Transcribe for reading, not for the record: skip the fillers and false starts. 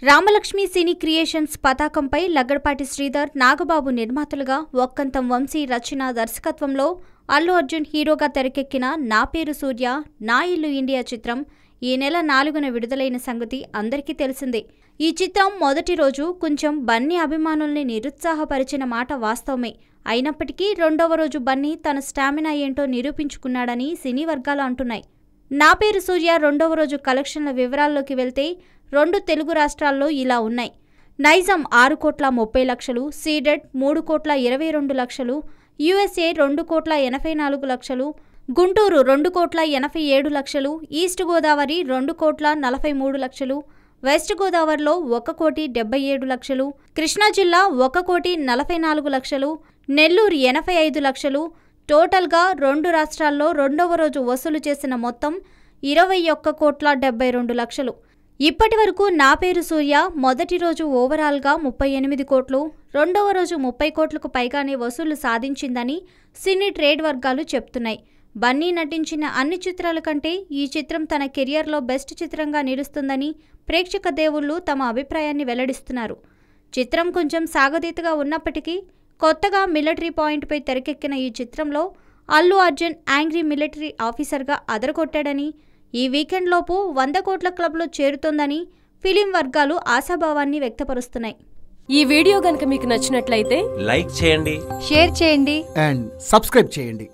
రామలక్ష్మి సినీ creations పతాకంపై లగ్గడపాటి శ్రీధర్, నాగబాబు నిర్మాతలుగా, ఒక్కంతం వంశీ రచన దర్శకత్వంలో అల్లు అర్జున్ హీరోగా తెరకెక్కిన నా పేరు సూర్య నా ఇల్లు ఇండియా చిత్రం ఈ నెల 4న విడుదలైన సంగతి అందరికీ తెలిసిందే. ఈ చిత్రం మొదటి రోజు కొంచెం బన్నీ అభిమానుల్ని నిరుత్సాహపరిచిన మాట వాస్తవమే. అయినప్పటికీ రెండవ రోజు బన్నీ తన స్టామినా ఏంటో నిరూపించుకున్నాడని సినీ వర్గాలు అంటున్నాయి. నా పేరు సూర్య రెండవ రోజు కలెక్షన్ల వివరాల్లోకి వెళ్తే 2 తెలుగు రాష్ట్రాల్లో ఇలా ఉన్నాయి. Nizam 6,30,00,000, ceded 3,22,00,000, USA 2,84,00,000, Guntur 2,87,00,000, east Godavari 2,43,00,000, west గోదావరిలో 1,77,00,000, కృష్ణా జిల్లా 1,44,00,000, నెల్లూరు 85,00,000. టోటల్గా 2 రాష్ట్రాల్లో రెండవ రోజు వసూలు చేసిన మొత్తం 21,72,00,000. ఇప్పటి వరకు నా పేరు సూర్య మొదటి రోజు ఓవరాల్గా 38 కోట్లు, రెండవ రోజు 30 కోట్లకు పైగానే వసూలు సాధించిందని సినీ ట్రేడ్ వర్గాలు చెప్తున్నాయి. బన్నీ నటించిన అన్ని చిత్రాల కంటే ఈ చిత్రం తన కెరియర్లో బెస్ట్ చిత్రంగా నిలుస్తుందని ప్రేక్షక దేవుళ్లు తమ అభిప్రాయాన్ని వెల్లడిస్తున్నారు. చిత్రం కొంచెం సాగతీతగా ఉన్నప్పటికీ కొత్తగా మిలిటరీ పాయింట్పై తెరకెక్కిన ఈ చిత్రంలో అల్లు అర్జున్ యాంగ్రీ మిలిటరీ ఆఫీసర్గా అదరగొట్టాడని, ఈ వీకెండ్లోపు 100 కోట్ల క్లబ్లో చేరుతోందని ఫిలిం వర్గాలు ఆశాభావాన్ని వ్యక్తపరుస్తున్నాయి. ఈ వీడియో గనుక మీకు నచ్చినట్లయితే లైక్ చేయండి, షేర్ చేయండి అండ్ సబ్స్క్రైబ్ చేయండి.